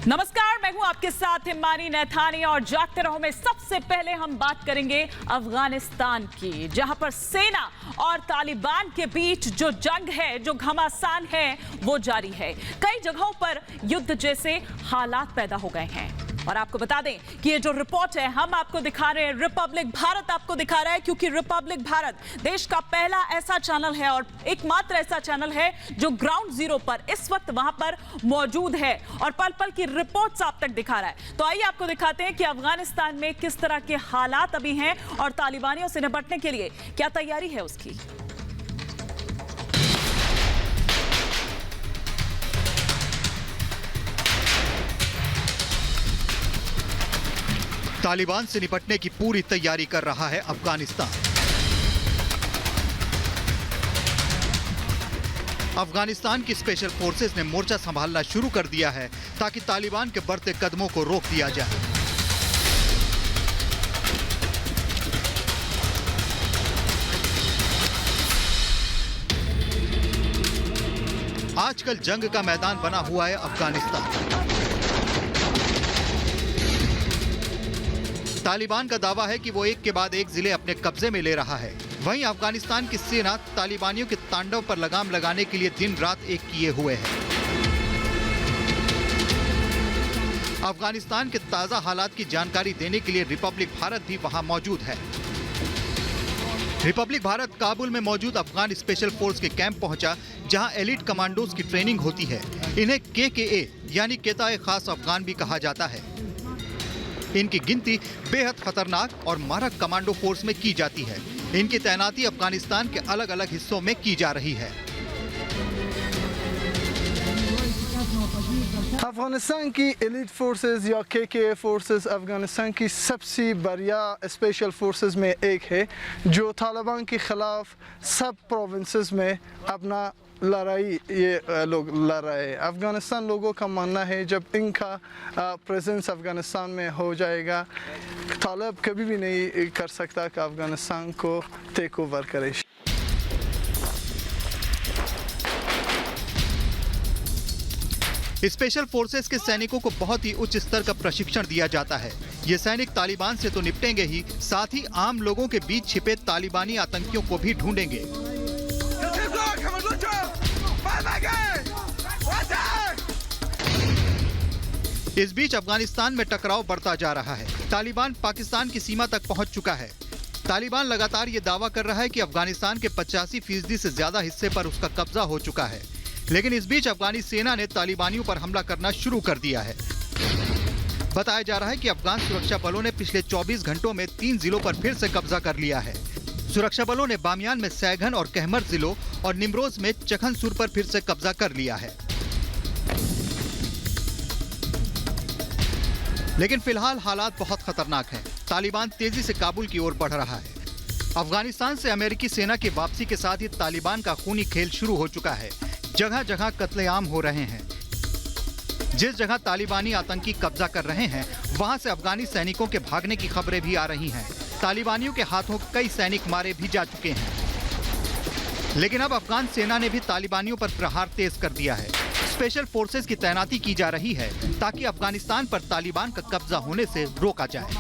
नमस्कार, मैं हूं आपके साथ हिमानी नैथानी और जागते रहो में सबसे पहले हम बात करेंगे अफगानिस्तान की, जहां पर सेना और तालिबान के बीच जो जंग है, जो घमासान है, वो जारी है। कई जगहों पर युद्ध जैसे हालात पैदा हो गए हैं। और आपको बता दें कि ये जो रिपोर्ट है हम आपको दिखा रहे हैं, रिपब्लिक भारत आपको दिखा रहा है, क्योंकि रिपब्लिक भारत देश का पहला ऐसा चैनल है और एकमात्र ऐसा चैनल है जो ग्राउंड जीरो पर इस वक्त वहां पर मौजूद है और पल पल की रिपोर्ट्स आप तक दिखा रहा है। तो आइए आपको दिखाते हैं कि अफगानिस्तान में किस तरह के हालात अभी हैं और तालिबानियों से निपटने के लिए क्या तैयारी है उसकी। तालिबान से निपटने की पूरी तैयारी कर रहा है अफगानिस्तान। अफगानिस्तान की स्पेशल फोर्सेस ने मोर्चा संभालना शुरू कर दिया है ताकि तालिबान के बढ़ते कदमों को रोक दिया जाए। आजकल जंग का मैदान बना हुआ है अफगानिस्तान। तालिबान का दावा है कि वो एक के बाद एक जिले अपने कब्जे में ले रहा है। वहीं अफगानिस्तान की सेना तालिबानियों के तांडव पर लगाम लगाने के लिए दिन रात एक किए हुए है। अफगानिस्तान के ताजा हालात की जानकारी देने के लिए रिपब्लिक भारत भी वहां मौजूद है। रिपब्लिक भारत काबुल में मौजूद अफगान स्पेशल फोर्स के कैंप पहुंचा, जहां एलिट कमांडोज की ट्रेनिंग होती है। इन्हें KKA यानी केताए खास अफगान भी कहा जाता है। इनकी गिनती बेहद खतरनाक और मारक कमांडो फोर्स में की जाती है। इनकी तैनाती अफगानिस्तान के अलग अलग हिस्सों में की जा रही है। अफगानिस्तान की एलिट फोर्सेस या KKA फोर्सेस अफगानिस्तान की सबसे बढ़िया स्पेशल फोर्सेस में एक है, जो तालिबान के खिलाफ सब प्रोविंसेस में अपना लड़ाई ये लोग लड़ रहे हैं। अफगानिस्तान लोगों का मानना है जब इनका प्रेजेंस अफगानिस्तान में हो जाएगा, तालिब कभी भी नहीं कर सकता कि अफगानिस्तान को टेक ओवर करे। स्पेशल फोर्सेस के सैनिकों को बहुत ही उच्च स्तर का प्रशिक्षण दिया जाता है। ये सैनिक तालिबान से तो निपटेंगे ही, साथ ही आम लोगों के बीच छिपे तालिबानी आतंकियों को भी ढूंढेंगे। इस बीच अफगानिस्तान में टकराव बढ़ता जा रहा है। तालिबान पाकिस्तान की सीमा तक पहुंच चुका है। तालिबान लगातार ये दावा कर रहा है कि अफगानिस्तान के 85% से ज्यादा हिस्से पर उसका कब्जा हो चुका है। लेकिन इस बीच अफगानी सेना ने तालिबानियों पर हमला करना शुरू कर दिया है। बताया जा रहा है कि अफगान सुरक्षा बलों ने पिछले 24 घंटों में 3 जिलों पर फिर से कब्जा कर लिया है। सुरक्षा बलों ने बामियान में सैगन और कहमर जिलों और निमरोज में चखनसुर पर फिर से कब्जा कर लिया है। लेकिन फिलहाल हालात बहुत खतरनाक हैं। तालिबान तेजी से काबुल की ओर बढ़ रहा है। अफगानिस्तान से अमेरिकी सेना की वापसी के साथ ही तालिबान का खूनी खेल शुरू हो चुका है। जगह जगह कत्लेआम हो रहे हैं। जिस जगह तालिबानी आतंकी कब्जा कर रहे हैं, वहां से अफगानी सैनिकों के भागने की खबरें भी आ रही हैं। तालिबानियों के हाथों कई सैनिक मारे भी जा चुके हैं। लेकिन अब अफगान सेना ने भी तालिबानियों पर प्रहार तेज कर दिया है। स्पेशल फोर्सेस की तैनाती की जा रही है ताकि अफगानिस्तान पर तालिबान का कब्जा होने से रोका जाए।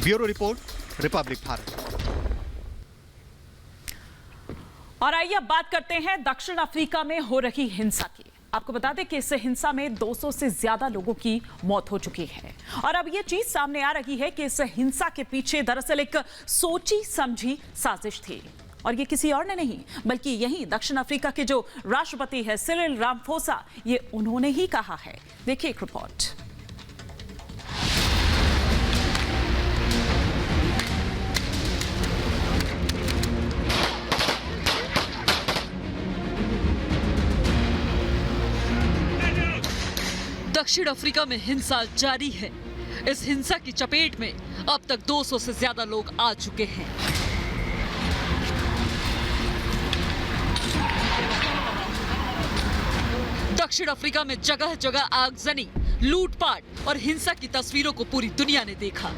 Bureau report, Republic Bharat. और आइए अब बात करते हैं दक्षिण अफ्रीका में हो रही हिंसा की। आपको बता दें कि इस हिंसा में 200 से ज्यादा लोगों की मौत हो चुकी है और अब ये चीज सामने आ रही है कि इस हिंसा के पीछे दरअसल एक सोची समझी साजिश थी और ये किसी और ने नहीं बल्कि यही दक्षिण अफ्रीका के जो राष्ट्रपति है सिरिल रामाफोसा, ये उन्होंने ही कहा है। देखिए एक रिपोर्ट। दक्षिण अफ्रीका में हिंसा जारी है। इस हिंसा की चपेट में अब तक 200 से ज्यादा लोग आ चुके हैं। दक्षिण अफ्रीका में जगह जगह आगजनी, लूटपाट और हिंसा की तस्वीरों को पूरी दुनिया ने देखा।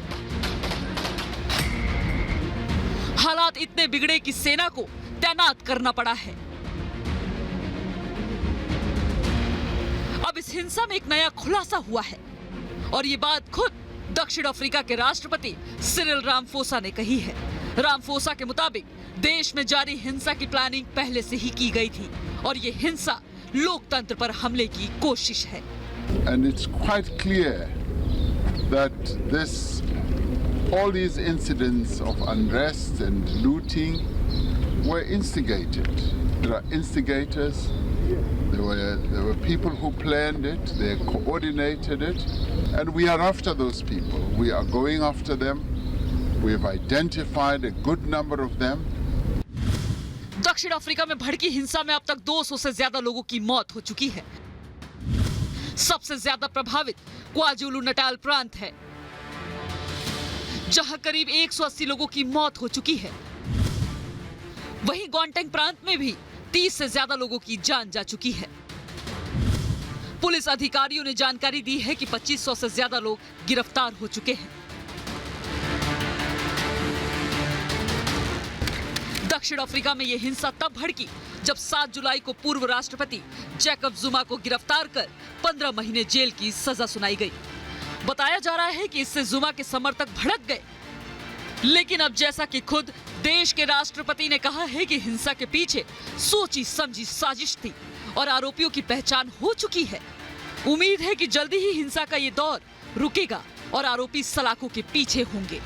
हालात इतने बिगड़े कि सेना को तैनात करना पड़ा है। अब इस हिंसा में एक नया खुलासा हुआ है और ये बात खुद दक्षिण अफ्रीका के राष्ट्रपति सिरिल रामफोसा ने कही है। रामफोसा के मुताबिक देश में जारी हिंसा की प्लानिंग पहले से ही की गई थी और ये हिंसा लोकतंत्र पर हमले की कोशिश है। And it's quite clear that all these incidents of unrest and looting were instigated. There are instigators. There were people who planned it. They coordinated it, and we are after those people. We are going after them. We have identified a good number of them. दक्षिण Africa में भड़की हिंसा में अब तक 200 से ज्यादा लोगों की मौत हो चुकी है। सबसे ज्यादा प्रभावित क्वाजुलू नटाल प्रांत है, जहां करीब 180 लोगों की मौत हो चुकी है। वहीं गौंटेंग प्रांत में भी 30 से ज्यादा लोगों की जान जा चुकी है। पुलिस अधिकारियों ने जानकारी दी है कि 2500 से ज्यादा लोग गिरफ्तार हो चुके हैं। दक्षिण अफ्रीका में यह हिंसा तब भड़की जब 7 जुलाई को पूर्व राष्ट्रपति जैकब जुमा को गिरफ्तार कर 15 महीने जेल की सजा सुनाई गई। बताया जा रहा है कि इससे जुमा के समर्थक भड़क गए, लेकिन अब जैसा कि खुद देश के राष्ट्रपति ने कहा है कि हिंसा के पीछे सोची समझी साजिश थी और आरोपियों की पहचान हो चुकी है। उम्मीद है कि जल्दी ही हिंसा का ये दौर रुकेगा और आरोपी सलाखों के पीछे होंगे।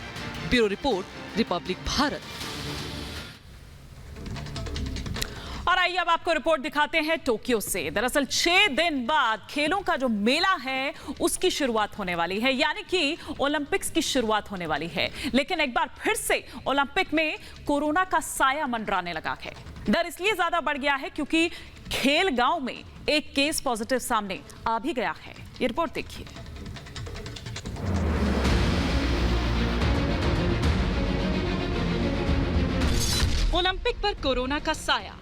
Bureau report, Republic Bharat. और आइए अब आपको रिपोर्ट दिखाते हैं टोक्यो से। दरअसल 6 दिन बाद खेलों का जो मेला है उसकी शुरुआत होने वाली है, यानी कि ओलंपिक्स की शुरुआत होने वाली है। लेकिन एक बार फिर से ओलंपिक में कोरोना का साया मंडराने लगा है। डर इसलिए ज्यादा बढ़ गया है क्योंकि खेल गांव में एक केस पॉजिटिव सामने आ भी गया है। ये रिपोर्ट देखिए। ओलंपिक पर कोरोना का साया।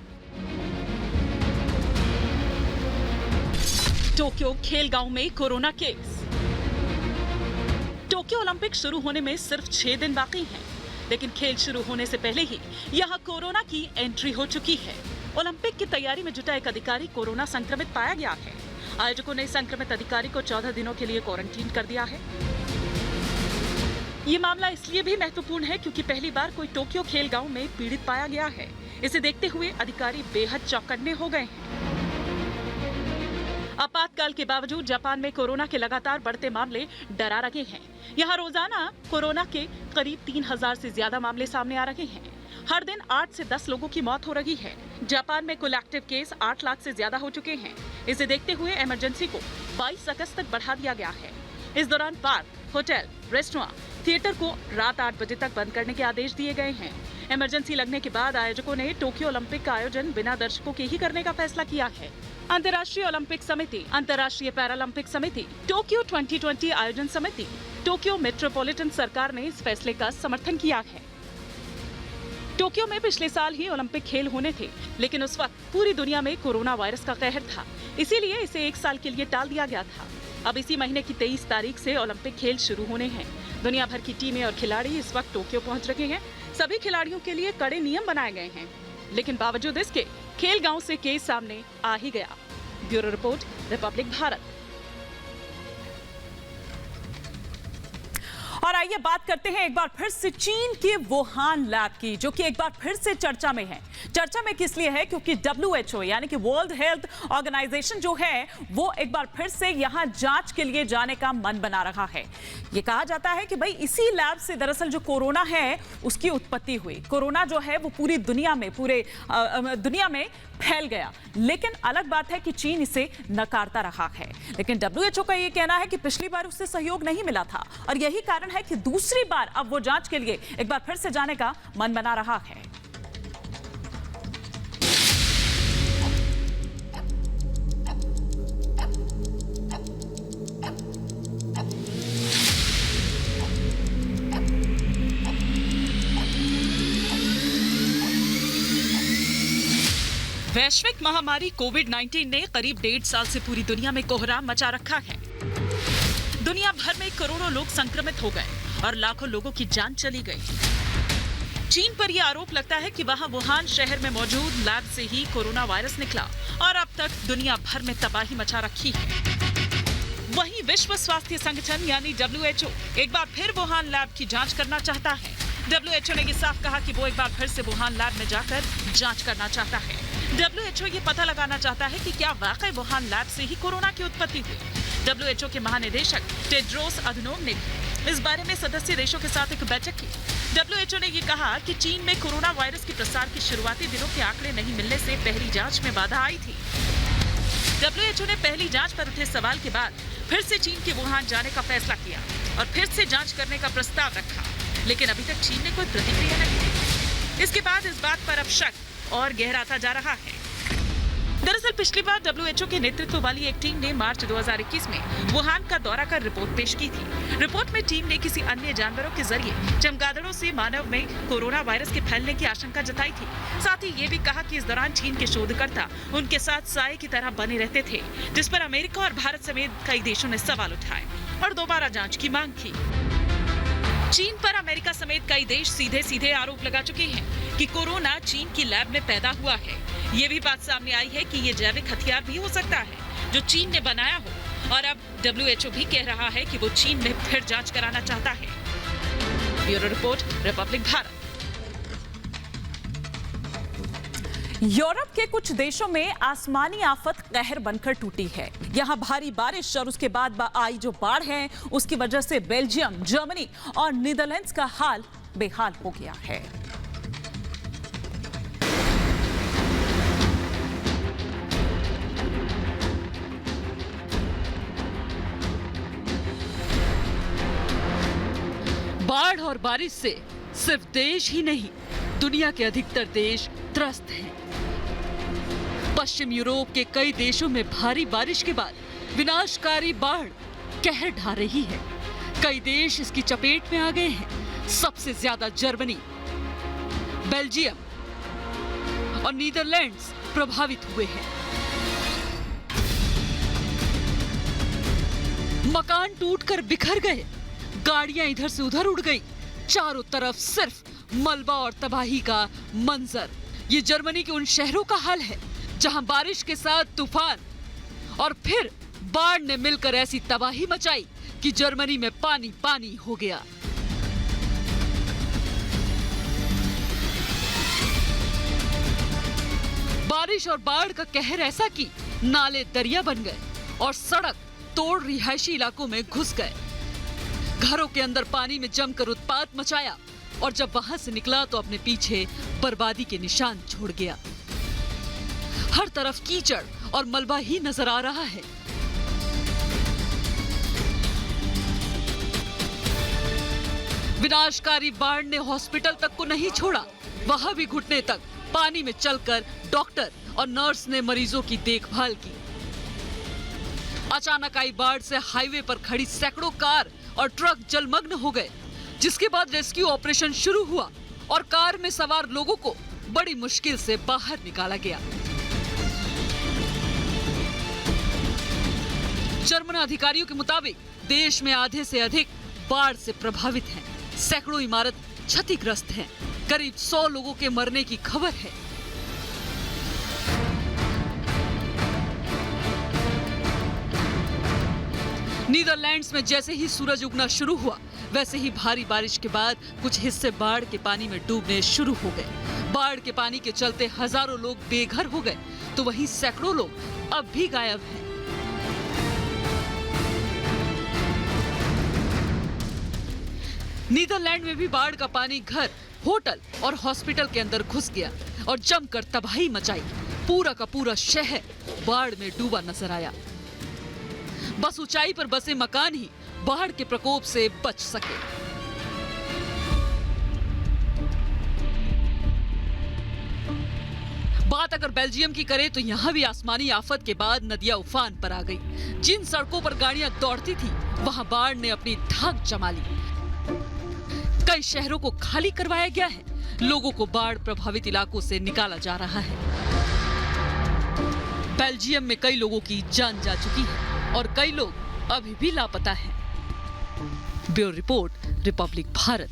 टोक्यो खेल गांव में कोरोना केस। टोक्यो ओलंपिक शुरू होने में सिर्फ 6 दिन बाकी हैं, लेकिन खेल शुरू होने से पहले ही यहां कोरोना की एंट्री हो चुकी है। ओलंपिक की तैयारी में जुटा एक अधिकारी कोरोना संक्रमित पाया गया है। आयोजकों ने संक्रमित अधिकारी को 14 दिनों के लिए क्वारंटीन कर दिया है। ये मामला इसलिए भी महत्वपूर्ण है क्योंकि पहली बार कोई टोक्यो खेल गांव में पीड़ित पाया गया है। इसे देखते हुए अधिकारी बेहद चौकन्ने हो गए हैं। आपातकाल के बावजूद जापान में कोरोना के लगातार बढ़ते मामले डरा रहे हैं। यहाँ रोजाना कोरोना के करीब 3000 से ज्यादा मामले सामने आ रहे हैं। हर दिन 8 से 10 लोगों की मौत हो रही है। जापान में कुल एक्टिव केस 8 लाख से ज्यादा हो चुके हैं। इसे देखते हुए इमरजेंसी को 22 अगस्त तक बढ़ा दिया गया है। इस दौरान पार्क, होटल, रेस्टोरेंट, थिएटर को रात 8 बजे तक बंद करने के आदेश दिए गए हैं। इमरजेंसी लगने के बाद आयोजकों ने टोक्यो ओलंपिक का आयोजन बिना दर्शकों के ही करने का फैसला किया है। अंतर्राष्ट्रीय ओलंपिक समिति, अंतर्राष्ट्रीय पैरालंपिक समिति, टोक्यो 2020 आयोजन समिति, टोक्यो मेट्रोपॉलिटन सरकार ने इस फैसले का समर्थन किया है। टोक्यो में पिछले साल ही ओलंपिक खेल होने थे, लेकिन उस वक्त पूरी दुनिया में कोरोना वायरस का कहर था, इसीलिए इसे 1 साल के लिए टाल दिया गया था। अब इसी महीने की 23 तारीख से ओलंपिक खेल शुरू होने हैं। दुनिया भर की टीमें और खिलाड़ी इस वक्त टोक्यो पहुंच रहे हैं। सभी खिलाड़ियों के लिए कड़े नियम बनाए गए हैं, लेकिन बावजूद इसके खेल गांव से केस सामने आ ही गया। Bureau report, Republic Bharat. और आइए बात करते हैं एक बार फिर से चीन के वुहान लैब की, जो कि एक बार फिर से चर्चा में है। चर्चा में किस लिए है? क्योंकि WHO यानी कि वर्ल्ड हेल्थ ऑर्गेनाइजेशन जो है वो एक बार फिर से यहां जांच के लिए जाने का मन बना रहा है। ये कहा जाता है कि भाई इसी लैब से दरअसल जो कोरोना है उसकी उत्पत्ति हुई। कोरोना जो है वो पूरी दुनिया में, पूरे दुनिया में फैल गया, लेकिन अलग बात है कि चीन इसे नकारता रहा है। लेकिन WHO का ये कहना है कि पिछली बार उससे सहयोग नहीं मिला था और यही कारण है कि दूसरी बार अब वो जांच के लिए एक बार फिर से जाने का मन बना रहा है। वैश्विक महामारी कोविड-19 ने करीब 1.5 साल से पूरी दुनिया में कोहराम मचा रखा है। दुनिया भर में करोड़ों लोग संक्रमित हो गए और लाखों लोगों की जान चली गई। चीन पर यह आरोप लगता है कि वहां वुहान शहर में मौजूद लैब से ही कोरोना वायरस निकला और अब तक दुनिया भर में तबाही मचा रखी है। वहीं विश्व स्वास्थ्य संगठन यानी WHO एक बार फिर वुहान लैब की जांच करना चाहता है। WHO ने ये साफ कहा कि वो एक बार फिर से वुहान लैब में जाकर जांच करना चाहता है। WHO ये पता लगाना चाहता है कि क्या वाकई वुहान लैब से ही कोरोना की उत्पत्ति हुई। WHO के महानिदेशक टेड्रोस अधनोम ने इस बारे में सदस्य देशों के साथ एक बैठक की। WHO ने ये कहा कि चीन में कोरोना वायरस के प्रसार के शुरुआती दिनों के आंकड़े नहीं मिलने से पहली जांच में बाधा आई थी। WHO ने पहली जांच पर उठे सवाल के बाद फिर से चीन के वुहान जाने का फैसला किया और फिर से जांच करने का प्रस्ताव रखा, लेकिन अभी तक चीन ने कोई प्रतिक्रिया नहीं दी। इसके बाद इस बात पर अब शक और गहराता जा रहा है। दरअसल पिछली बार WHO के नेतृत्व वाली एक टीम ने मार्च 2021 में वुहान का दौरा कर रिपोर्ट पेश की थी। रिपोर्ट में टीम ने किसी अन्य जानवरों के जरिए चमगादड़ों से मानव में कोरोना वायरस के फैलने की आशंका जताई थी। साथ ही ये भी कहा कि इस दौरान चीन के शोधकर्ता उनके साथ साए की तरह बने रहते थे, जिस पर अमेरिका और भारत समेत कई देशों ने सवाल उठाए और दोबारा जांच की मांग की। चीन पर अमेरिका समेत कई देश सीधे सीधे आरोप लगा चुके हैं कि कोरोना चीन की लैब में पैदा हुआ है। ये भी बात सामने आई है कि ये जैविक हथियार भी हो सकता है जो चीन ने बनाया हो, और अब WHO भी कह रहा है कि वो चीन में फिर जांच कराना चाहता है। Bureau report, Republic Bharat. Europe के कुछ देशों में आसमानी आफत कहर बनकर टूटी है। यहाँ भारी बारिश और उसके बाद आई जो बाढ़ है, उसकी वजह से बेल्जियम, जर्मनी और नीदरलैंड्स का हाल बेहाल हो गया है। बाढ़ और बारिश से सिर्फ देश ही नहीं, दुनिया के अधिकतर देश त्रस्त हैं। पश्चिम यूरोप के कई देशों में भारी बारिश के बाद विनाशकारी बाढ़ कहर ढा रही है। कई देश इसकी चपेट में आ गए हैं। सबसे ज्यादा जर्मनी, बेल्जियम और नीदरलैंड्स प्रभावित हुए हैं। मकान टूटकर बिखर गए, गाड़ियां इधर से उधर उड़ गई, चारों तरफ सिर्फ मलबा और तबाही का मंजर। ये जर्मनी के उन शहरों का हाल है जहां बारिश के साथ तूफान और फिर बाढ़ ने मिलकर ऐसी तबाही मचाई कि जर्मनी में पानी पानी हो गया। बारिश और बाढ़ का कहर ऐसा कि नाले दरिया बन गए और सड़क तोड़ रिहायशी इलाकों में घुस गए। घरों के अंदर पानी में जमकर उत्पात मचाया और जब वहां से निकला तो अपने पीछे बर्बादी के निशान छोड़ गया। हर तरफ कीचड़ और मलबा ही नजर आ रहा है। विनाशकारी बाढ़ ने हॉस्पिटल तक को नहीं छोड़ा, वहां भी घुटने तक पानी में चलकर डॉक्टर और नर्स ने मरीजों की देखभाल की। अचानक आई बाढ़ से हाईवे पर खड़ी सैकड़ों कार और ट्रक जलमग्न हो गए, जिसके बाद रेस्क्यू ऑपरेशन शुरू हुआ और कार में सवार लोगों को बड़ी मुश्किल से बाहर निकाला गया। जर्मन अधिकारियों के मुताबिक देश में आधे से अधिक बाढ़ से प्रभावित हैं। सैकड़ों इमारत क्षतिग्रस्त हैं। करीब 100 लोगों के मरने की खबर है। नीदरलैंड्स में जैसे ही सूरज उगना शुरू हुआ, वैसे ही भारी बारिश के बाद कुछ हिस्से बाढ़ के पानी में डूबने शुरू हो गए। बाढ़ के पानी के चलते हजारों लोग बेघर हो गए, तो वहीं सैकड़ों लोग अब भी गायब हैं। नीदरलैंड में भी बाढ़ का पानी घर, होटल और हॉस्पिटल के अंदर घुस गया और जमकर तबाही मचाई। पूरा का पूरा शहर बाढ़ में डूबा नजर आया। बस ऊंचाई पर बसे मकान ही बाढ़ के प्रकोप से बच सके। बात अगर बेल्जियम की करें तो यहां भी आसमानी आफत के बाद नदियां उफान पर आ गई। जिन सड़कों पर गाड़ियां दौड़ती थी, वहां बाढ़ ने अपनी धाक जमा ली। कई शहरों को खाली करवाया गया है। लोगों को बाढ़ प्रभावित इलाकों से निकाला जा रहा है। बेल्जियम में कई लोगों की जान जा चुकी है और कई लोग अभी भी लापता हैं। Bureau report, Republic Bharat.